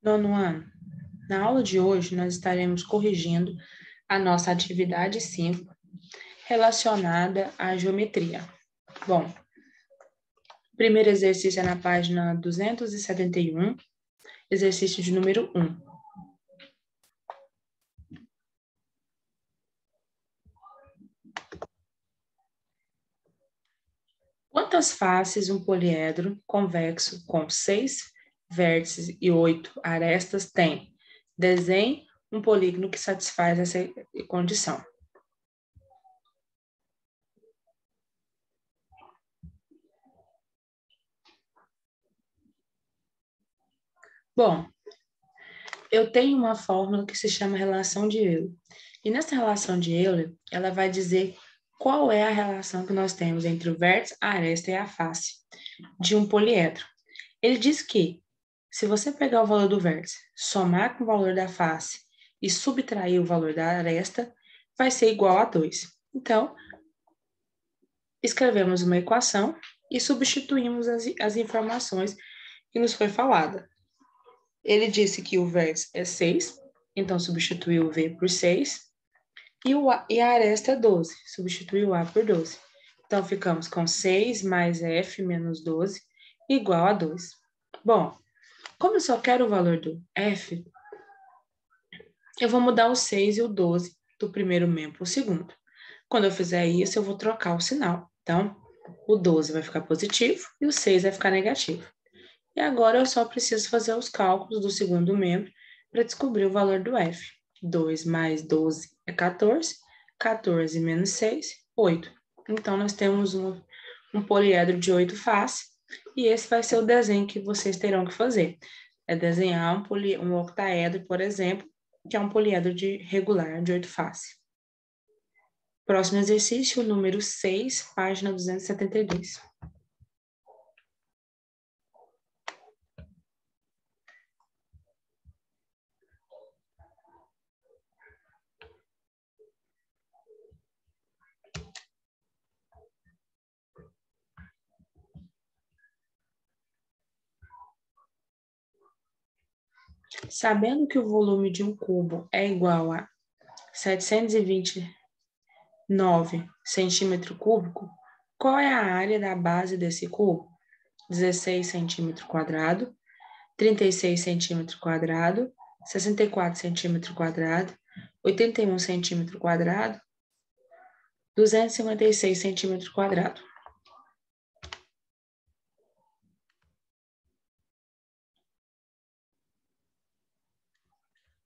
Nono ano. Na aula de hoje, nós estaremos corrigindo a nossa atividade 5, relacionada à geometria. Bom, o primeiro exercício é na página 271, exercício de número 1. Quantas faces um poliedro convexo com 6 vértices e 8 arestas tem? Desenhe um polígono que satisfaz essa condição. Bom, eu tenho uma fórmula que se chama relação de Euler. E nessa relação de Euler, ela vai dizer qual é a relação que nós temos entre o vértice, a aresta e a face de um poliedro. Ele diz que, se você pegar o valor do vértice, somar com o valor da face e subtrair o valor da aresta, vai ser igual a 2. Então, escrevemos uma equação e substituímos as informações que nos foi falada. Ele disse que o vértice é 6, então substituiu o V por 6, e a aresta é 12, substituiu o A por 12. Então, ficamos com 6 mais F menos 12 igual a 2. Bom, como eu só quero o valor do F, eu vou mudar o 6 e o 12 do primeiro membro para o segundo. Quando eu fizer isso, eu vou trocar o sinal. Então, o 12 vai ficar positivo e o 6 vai ficar negativo. E agora eu só preciso fazer os cálculos do segundo membro para descobrir o valor do F. 2 mais 12 é 14, 14 menos 6, 8. Então, nós temos um poliedro de 8 faces, e esse vai ser o desenho que vocês terão que fazer. É desenhar um octaedro, por exemplo, que é um poliedro regular de 8 faces. Próximo exercício, número 6, página 272. Sabendo que o volume de um cubo é igual a 729 centímetro cúbico, qual é a área da base desse cubo? 16 centímetro quadrado, 36 centímetro quadrado, 64 centímetro quadrado, 81 centímetro quadrado, 256 centímetro quadrado.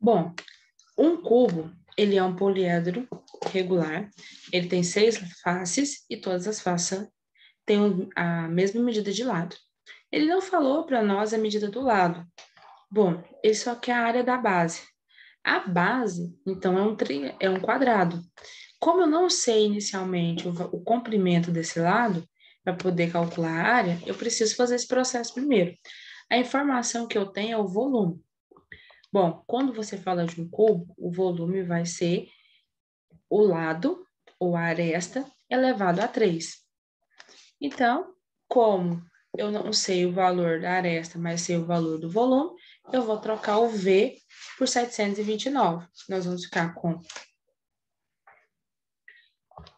Bom, um cubo, ele é um poliedro regular, ele tem 6 faces e todas as faces têm a mesma medida de lado. Ele não falou para nós a medida do lado. Bom, ele só quer a área da base. A base, então, é um quadrado. Como eu não sei inicialmente o comprimento desse lado, para poder calcular a área, eu preciso fazer esse processo primeiro. A informação que eu tenho é o volume. Bom, quando você fala de um cubo, o volume vai ser o lado, ou a aresta, elevado a 3. Então, como eu não sei o valor da aresta, mas sei o valor do volume, eu vou trocar o V por 729. Nós vamos ficar com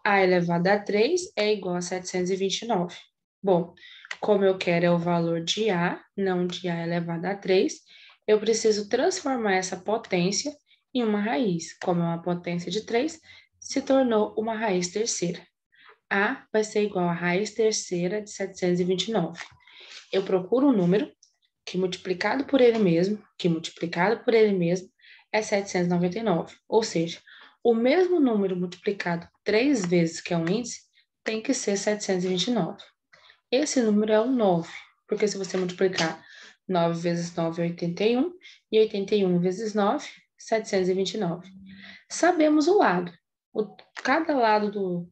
A elevado a 3 é igual a 729. Bom, como eu quero é o valor de A, não de A elevado a 3, eu preciso transformar essa potência em uma raiz. Como é uma potência de 3, se tornou uma raiz terceira. A vai ser igual a raiz terceira de 729. Eu procuro um número que multiplicado por ele mesmo, é 799. Ou seja, o mesmo número multiplicado 3 vezes, que é um índice, tem que ser 729. Esse número é o 9, porque se você multiplicar 9 vezes 9 é 81, e 81 vezes 9, 729. Sabemos o lado. Cada lado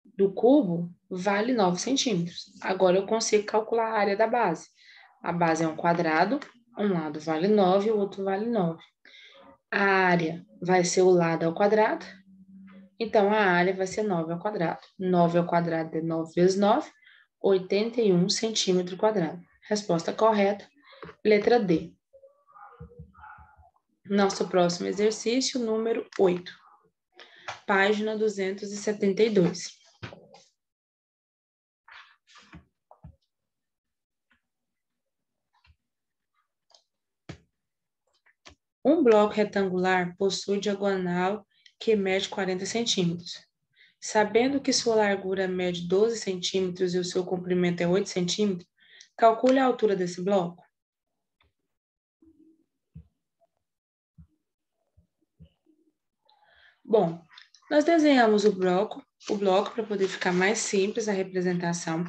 do cubo vale 9 centímetros. Agora eu consigo calcular a área da base. A base é um quadrado, um lado vale 9 e o outro vale 9. A área vai ser o lado ao quadrado, então a área vai ser 9 ao quadrado. 9 ao quadrado é 9 vezes 9, 81 centímetro quadrado. Resposta correta, letra D. Nosso próximo exercício, número 8, página 272. Um bloco retangular possui diagonal que mede 40 centímetros. Sabendo que sua largura mede 12 centímetros e o seu comprimento é 8 centímetros, calcule a altura desse bloco. Bom, nós desenhamos o bloco para poder ficar mais simples a representação,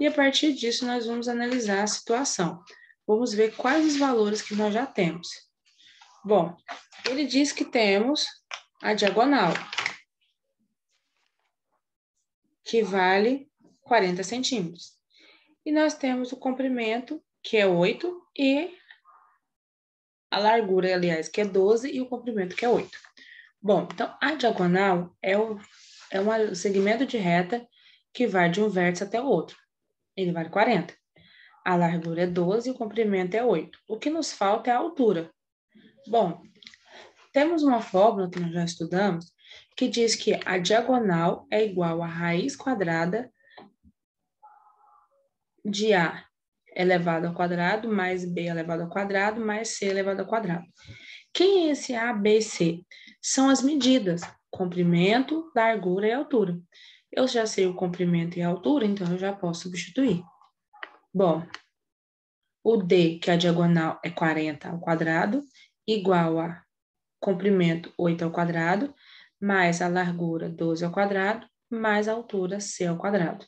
e a partir disso nós vamos analisar a situação. Vamos ver quais os valores que nós já temos. Bom, ele diz que temos a diagonal, que vale 40 centímetros. E nós temos o comprimento, que é 8, e a largura, aliás, que é 12, e o comprimento, que é 8. Bom, então a diagonal é um segmento de reta que vai de um vértice até o outro. Ele vale 40. A largura é 12 e o comprimento é 8. O que nos falta é a altura. Bom, temos uma fórmula que nós já estudamos que diz que a diagonal é igual a raiz quadrada de A elevado ao quadrado mais B elevado ao quadrado mais C elevado ao quadrado. Quem é esse A, B e C? São as medidas, comprimento, largura e altura. Eu já sei o comprimento e a altura, então eu já posso substituir. Bom, o D, que é a diagonal, é 40 ao quadrado, igual a comprimento 8 ao quadrado, mais a largura 12 ao quadrado, mais a altura C ao quadrado.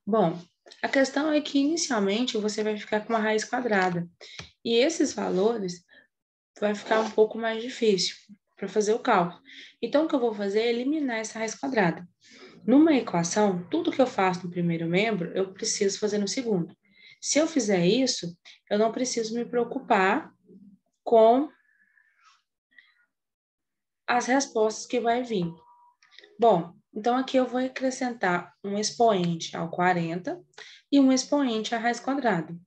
Bom, a questão é que inicialmente você vai ficar com uma raiz quadrada, e esses valores vai ficar um pouco mais difícil para fazer o cálculo. Então, o que eu vou fazer é eliminar essa raiz quadrada. Numa equação, tudo que eu faço no primeiro membro, eu preciso fazer no segundo. Se eu fizer isso, eu não preciso me preocupar com as respostas que vai vir. Bom, então aqui eu vou acrescentar um expoente ao 40 e um expoente à raiz quadrada.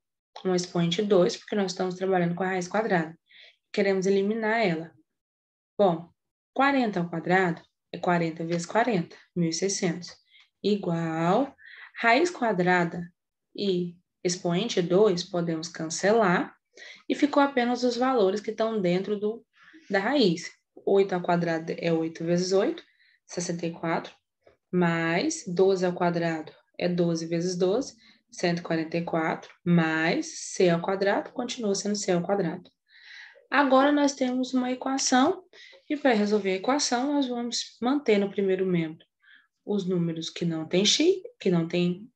Um expoente 2, porque nós estamos trabalhando com a raiz quadrada. Queremos eliminar ela. Bom, 40 ao quadrado é 40 vezes 40, 1.600, igual raiz quadrada e expoente 2 podemos cancelar, e ficou apenas os valores que estão dentro da raiz. 8 ao quadrado é 8 vezes 8, 64, mais 12 ao quadrado é 12 vezes 12, 144, mais c ao quadrado, continua sendo c ao quadrado. Agora nós temos uma equação, e para resolver a equação, nós vamos manter no primeiro membro os números que não tem x, que não tem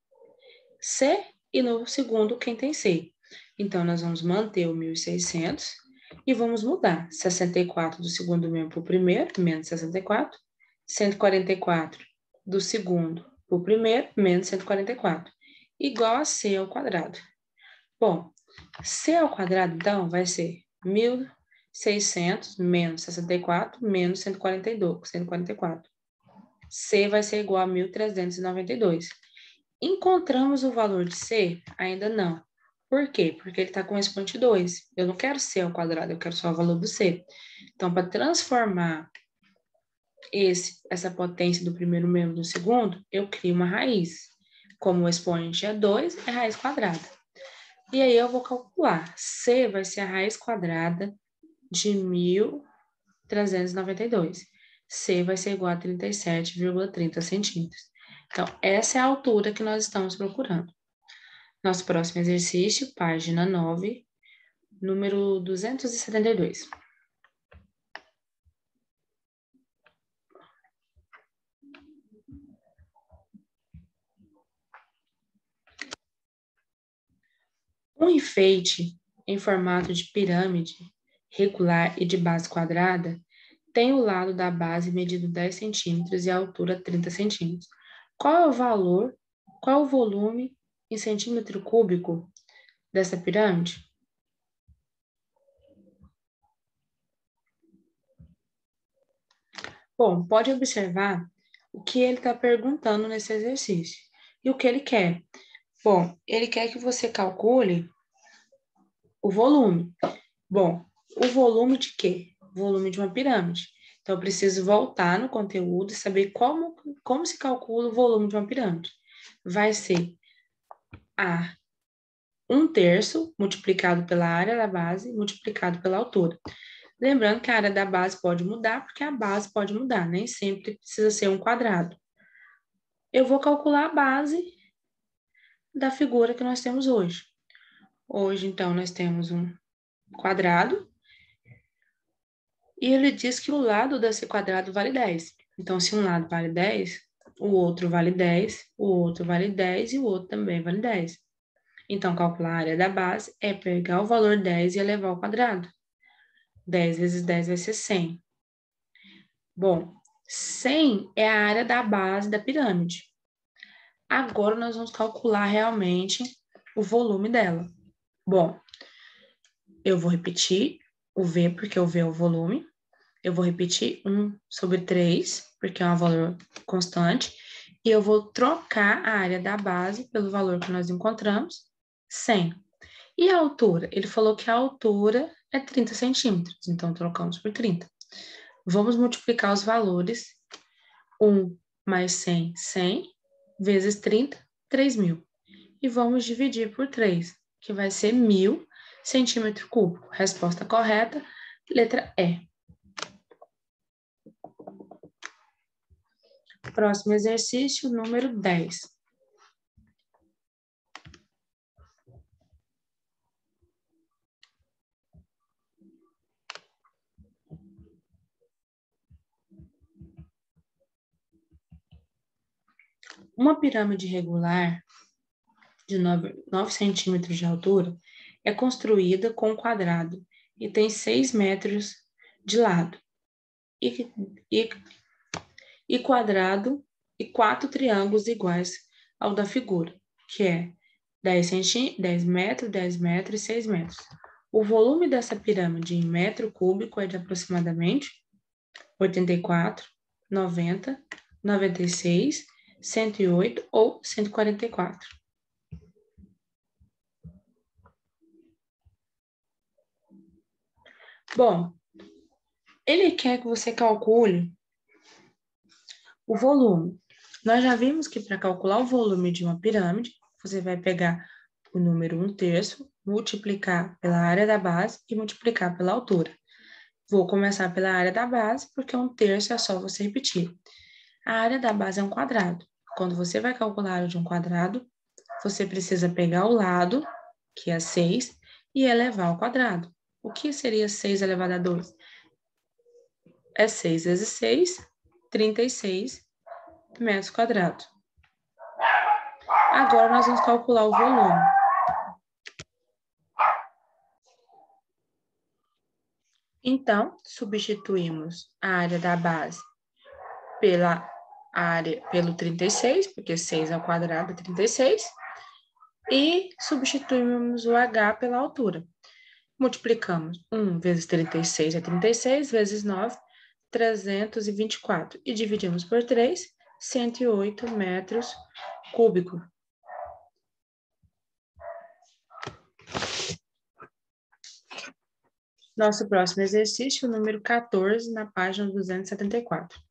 c, e no segundo quem tem c. Então, nós vamos manter o 1.600 e vamos mudar 64 do segundo membro para o primeiro, menos 64, 144 do segundo para o primeiro, menos 144, igual a c ao quadrado. Bom, c ao quadrado, então, vai ser 1.600 menos 64 menos 144. C vai ser igual a 1.392. Encontramos o valor de C? Ainda não. Por quê? Porque ele está com expoente 2. Eu não quero C ao quadrado, eu quero só o valor do C. Então, para transformar essa potência do primeiro membro no segundo, eu crio uma raiz. Como o expoente é 2, é raiz quadrada. E aí eu vou calcular. C vai ser a raiz quadrada de 1.392. C vai ser igual a 37,30 centímetros. Então, essa é a altura que nós estamos procurando. Nosso próximo exercício, página 9, número 272. Um enfeite em formato de pirâmide regular e de base quadrada tem o lado da base medido 10 centímetros e a altura 30 centímetros. Qual é o valor, qual é o volume em centímetro cúbico dessa pirâmide? Bom, pode observar o que ele está perguntando nesse exercício e o que ele quer. Bom, ele quer que você calcule o volume. Bom, o volume de quê? volume de uma pirâmide. Então, eu preciso voltar no conteúdo e saber como se calcula o volume de uma pirâmide. Vai ser a 1/3 multiplicado pela área da base multiplicado pela altura. Lembrando que a área da base pode mudar, porque a base pode mudar, nem sempre precisa ser um quadrado. Eu vou calcular a base da figura que nós temos hoje. Hoje, então, nós temos um quadrado, e ele diz que o lado desse quadrado vale 10. Então, se um lado vale 10, o outro vale 10, o outro vale 10 e o outro também vale 10. Então, calcular a área da base é pegar o valor 10 e elevar ao quadrado. 10 vezes 10 vai ser 100. Bom, 100 é a área da base da pirâmide. Agora, nós vamos calcular realmente o volume dela. Bom, eu vou repetir o V, porque o V é o volume. Eu vou repetir 1/3, porque é um valor constante. E eu vou trocar a área da base pelo valor que nós encontramos, 100. E a altura? Ele falou que a altura é 30 centímetros, então trocamos por 30. Vamos multiplicar os valores. 1 mais 100, 100, vezes 30, 3.000. E vamos dividir por 3, que vai ser 1.000 centímetros cúbicos. Resposta correta, letra E. Próximo exercício, número 10. Uma pirâmide regular de 9 centímetros de altura é construída com um quadrado e tem 6 metros de lado e quadrado e 4 triângulos iguais ao da figura, que é 10 metros, 10 metros e 6 metros. O volume dessa pirâmide em metro cúbico é de aproximadamente 84, 90, 96, 108 ou 144. Bom, ele quer que você calcule o volume. Nós já vimos que para calcular o volume de uma pirâmide, você vai pegar o número 1/3, multiplicar pela área da base e multiplicar pela altura. Vou começar pela área da base, porque 1/3 é só você repetir. A área da base é um quadrado. Quando você vai calcular a área de um quadrado, você precisa pegar o lado, que é 6, e elevar ao quadrado. O que seria 6 elevado a 2? É 6 vezes 6, 36 metros quadrados. Agora, nós vamos calcular o volume. Então, substituímos a área da base pelo 36, porque 6 ao quadrado é 36, e substituímos o H pela altura. Multiplicamos 1 vezes 36 é 36, vezes 9, 324. E dividimos por 3, 108 metros cúbicos. Nosso próximo exercício, número 14, na página 274.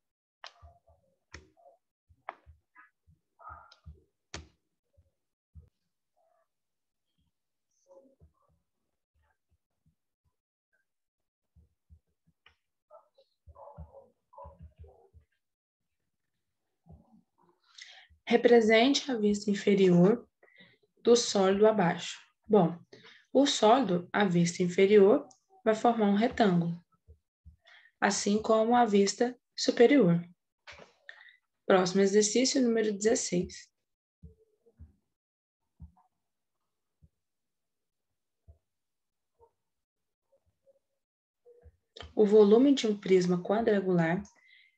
Represente a vista inferior do sólido abaixo. Bom, o sólido, à vista inferior, vai formar um retângulo, assim como a vista superior. Próximo exercício, número 16. O volume de um prisma quadrangular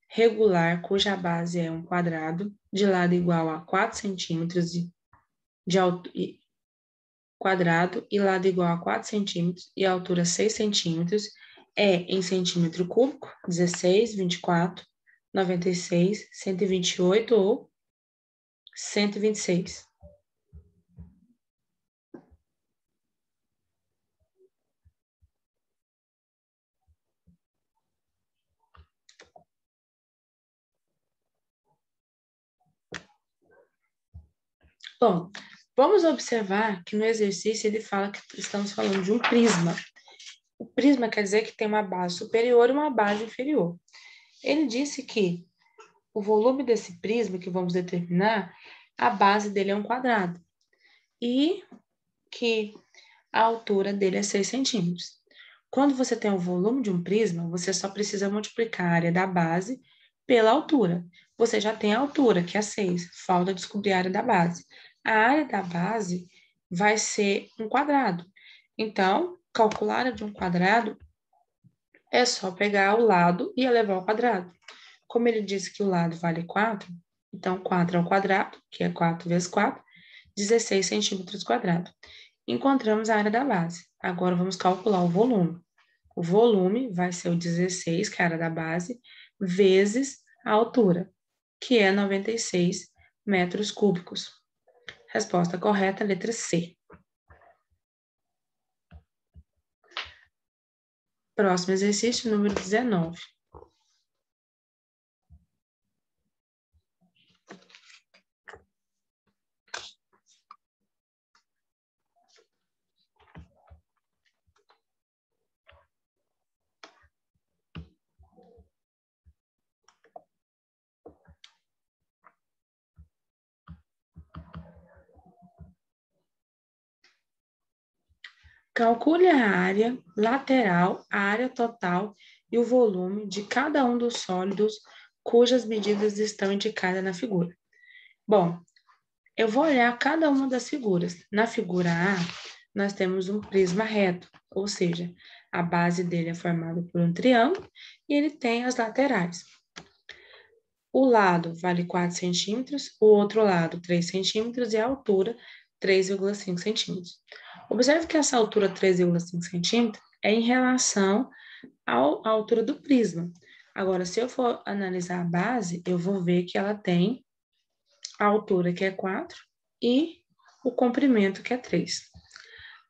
regular, cuja base é um quadrado, de lado igual a 4 centímetros de altura, quadrado e lado igual a 4 centímetros e altura 6 centímetros, é em centímetro cúbico, 16, 24, 96, 128 ou 126. Bom, vamos observar que no exercício ele fala que estamos falando de um prisma. O prisma quer dizer que tem uma base superior e uma base inferior. Ele disse que o volume desse prisma que vamos determinar, a base dele é um quadrado e que a altura dele é 6 centímetros. Quando você tem o volume de um prisma, você só precisa multiplicar a área da base pela altura. Você já tem a altura, que é 6, falta descobrir a área da base. A área da base vai ser um quadrado. Então, calcular a área de um quadrado é só pegar o lado e elevar ao quadrado. Como ele disse que o lado vale 4, então 4 ao quadrado, que é 4 vezes 4, 16 centímetros quadrados. Encontramos a área da base. Agora vamos calcular o volume. O volume vai ser o 16, que é a área da base, vezes a altura, que é 96 metros cúbicos. Resposta correta, letra C. Próximo exercício, número 19. Calcule a área lateral, a área total e o volume de cada um dos sólidos cujas medidas estão indicadas na figura. Bom, eu vou olhar cada uma das figuras. Na figura A, nós temos um prisma reto, ou seja, a base dele é formada por um triângulo e ele tem as laterais. O lado vale 4 centímetros, o outro lado 3 centímetros e a altura 3,5 centímetros. Observe que essa altura 3,5 centímetros é em relação à altura do prisma. Agora, se eu for analisar a base, eu vou ver que ela tem a altura que é 4 e o comprimento que é 3.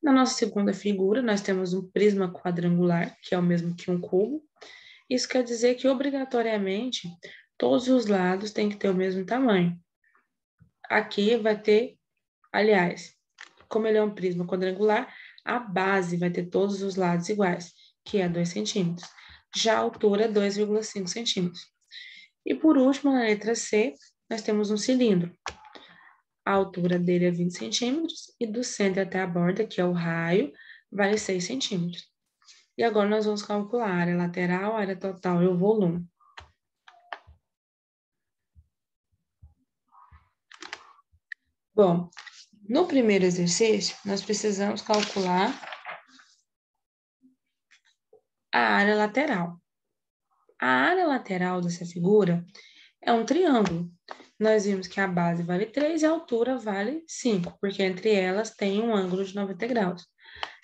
Na nossa segunda figura, nós temos um prisma quadrangular, que é o mesmo que um cubo. Isso quer dizer que, obrigatoriamente, todos os lados têm que ter o mesmo tamanho. Aqui vai ter, aliás, como ele é um prisma quadrangular, a base vai ter todos os lados iguais, que é 2 centímetros. Já a altura é 2,5 centímetros. E por último, na letra C, nós temos um cilindro. A altura dele é 20 centímetros e do centro até a borda, que é o raio, vale 6 centímetros. E agora nós vamos calcular a área lateral, a área total e o volume. Bom, no primeiro exercício, nós precisamos calcular a área lateral. A área lateral dessa figura é um triângulo. Nós vimos que a base vale 3 e a altura vale 5, porque entre elas tem um ângulo de 90 graus.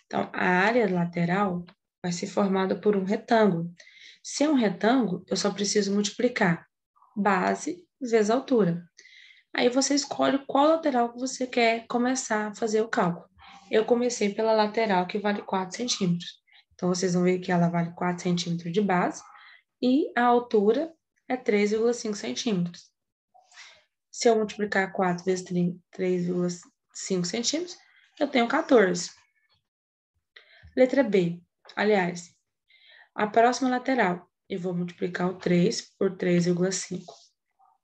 Então, a área lateral vai ser formada por um retângulo. Se é um retângulo, eu só preciso multiplicar base vezes altura. Aí você escolhe qual lateral que você quer começar a fazer o cálculo. Eu comecei pela lateral, que vale 4 centímetros. Então, vocês vão ver que ela vale 4 centímetros de base e a altura é 3,5 centímetros. Se eu multiplicar 4 vezes 3,5 centímetros, eu tenho 14. Letra B. Aliás, a próxima lateral, eu vou multiplicar o 3 por 3,5,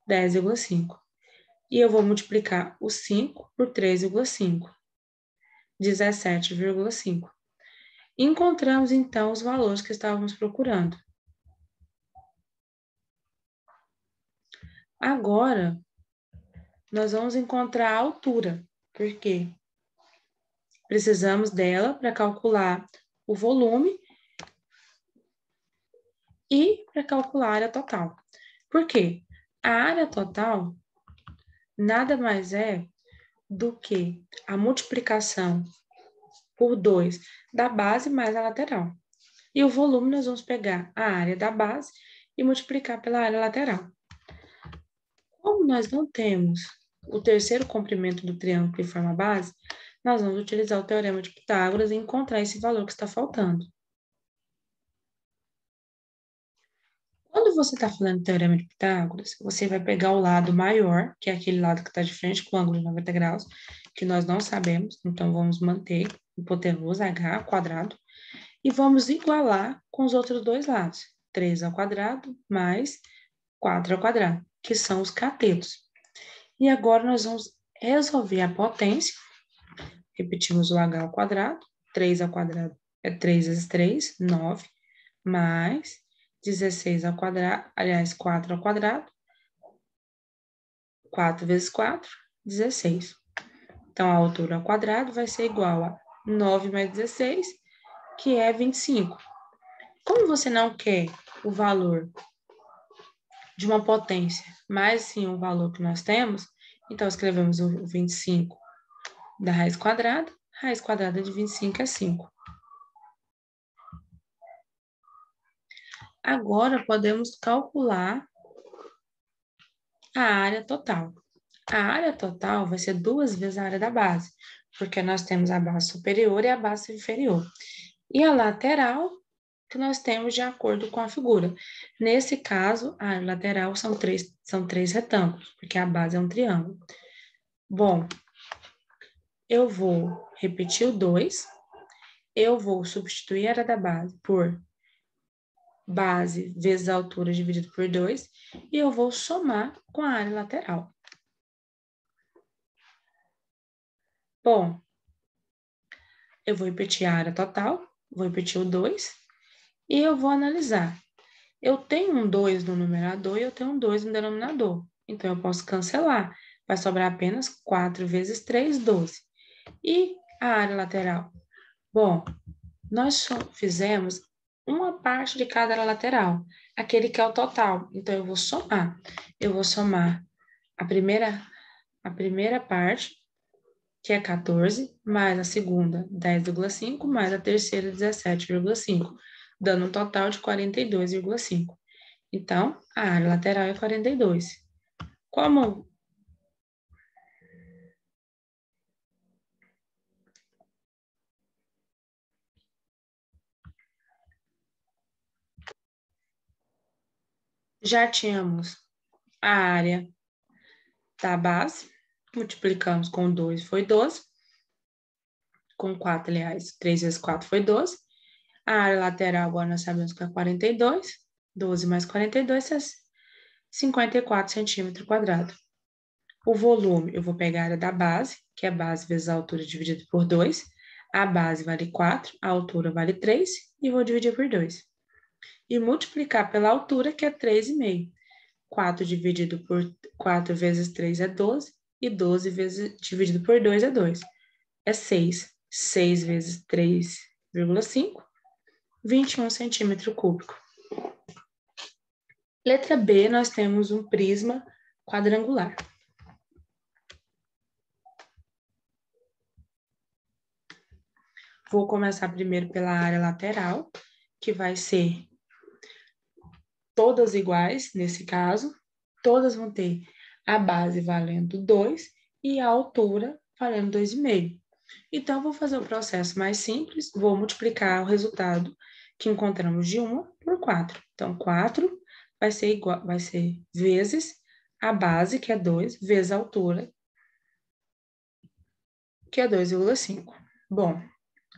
10,5. E eu vou multiplicar o 5 por 3,5, 17,5. Encontramos, então, os valores que estávamos procurando. Agora, nós vamos encontrar a altura, porque precisamos dela para calcular o volume e para calcular a área total. Por quê? A área total nada mais é do que a multiplicação por 2 da base mais a lateral. E o volume nós vamos pegar a área da base e multiplicar pela área lateral. Como nós não temos o terceiro comprimento do triângulo que forma a base, nós vamos utilizar o teorema de Pitágoras e encontrar esse valor que está faltando. Quando você está falando teorema de Pitágoras, você vai pegar o lado maior, que é aquele lado que está de frente com o ângulo de 90 graus, que nós não sabemos, então vamos manter hipotenusa h quadrado, e vamos igualar com os outros dois lados, 3 ao quadrado mais 4 ao quadrado, que são os catetos. E agora nós vamos resolver a potência, repetimos o h ao quadrado, 3 ao quadrado é 3 vezes 3, 9, mais 16 ao quadrado, aliás, 4 ao quadrado, 4 vezes 4, 16. Então, a altura ao quadrado vai ser igual a 9 mais 16, que é 25. Como você não quer o valor de uma potência, mas sim o valor que nós temos, então escrevemos o 25 da raiz quadrada de 25 é 5. Agora, podemos calcular a área total. A área total vai ser 2 vezes a área da base, porque nós temos a base superior e a base inferior. E a lateral, que nós temos de acordo com a figura. Nesse caso, a área lateral são três retângulos, porque a base é um triângulo. Bom, eu vou repetir o 2, eu vou substituir a área da base por base vezes a altura dividido por 2, e eu vou somar com a área lateral. Bom, eu vou repetir a área total, vou repetir o 2, e eu vou analisar. Eu tenho um 2 no numerador e eu tenho um 2 no denominador. Então, eu posso cancelar. Vai sobrar apenas 4 vezes 3, 12. E a área lateral? Bom, nós só fizemos uma parte de cada área lateral, aquele que é o total. Então, eu vou somar. Eu vou somar a primeira parte, que é 14, mais a segunda, 10,5, mais a terceira, 17,5, dando um total de 42,5. Então, a área lateral é 42. Como já tínhamos a área da base, multiplicamos com 2 foi 12, com 4, aliás, 3 vezes 4 foi 12. A área lateral agora nós sabemos que é 42, 12 mais 42 é 54 centímetros quadrados. O volume, eu vou pegar a área da base, que é base vezes a altura dividido por 2. A base vale 4, a altura vale 3, e vou dividir por 2. E multiplicar pela altura, que é 3,5. 4 dividido por 4 vezes 3 é 12, e 12 vezes, dividido por 2 é 2. É 6. 6 vezes 3,5, 21 centímetro cúbico. Letra B, nós temos um prisma quadrangular. Vou começar primeiro pela área lateral, que vai ser todas iguais, nesse caso. Todas vão ter a base valendo 2 e a altura valendo 2,5. Então, vou fazer o processo mais simples, vou multiplicar o resultado que encontramos de 1 por 4. Então, 4 vai ser vezes a base, que é 2, vezes a altura, que é 2,5. Bom,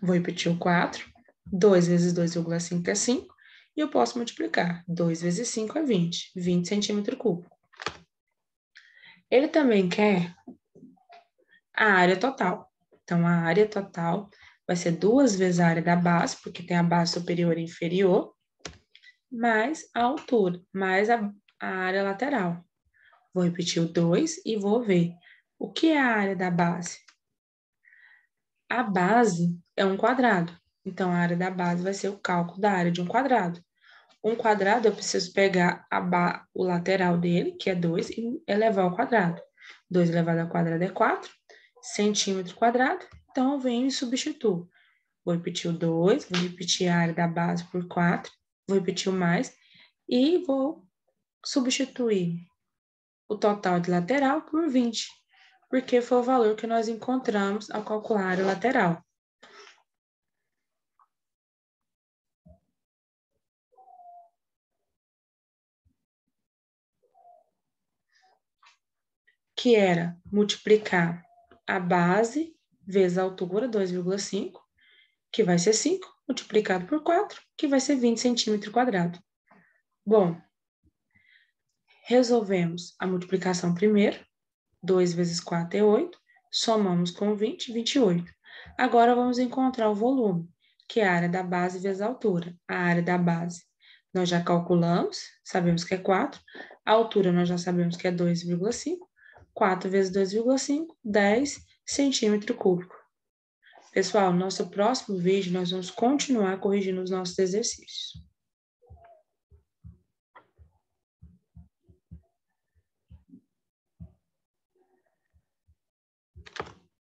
vou repetir o 4. 2 vezes 2,5 é 5. E eu posso multiplicar. 2 vezes 5 é 20. 20 centímetros cúbicos. Ele também quer a área total. Então, a área total vai ser 2 vezes a área da base, porque tem a base superior e inferior, mais a altura, mais a área lateral. Vou repetir o 2 e vou ver. O que é a área da base? A base é um quadrado. Então, a área da base vai ser o cálculo da área de um quadrado. Um quadrado, eu preciso pegar o lateral dele, que é 2, e elevar ao quadrado. 2 elevado ao quadrado é 4 centímetros quadrados. Então, eu venho e substituo. Vou repetir o 2, vou repetir a área da base por 4, vou repetir o mais, e vou substituir o total de lateral por 20, porque foi o valor que nós encontramos ao calcular a área lateral. que era multiplicar a base vezes a altura, 2,5, que vai ser 5, multiplicado por 4, que vai ser 20 centímetros quadrados. Bom, resolvemos a multiplicação primeiro. 2 vezes 4 é 8. Somamos com 20, 28. Agora, vamos encontrar o volume, que é a área da base vezes a altura. A área da base nós já calculamos, sabemos que é 4. A altura nós já sabemos que é 2,5. 4 vezes 2,5, 10 centímetro cúbico. Pessoal, no nosso próximo vídeo, nós vamos continuar corrigindo os nossos exercícios.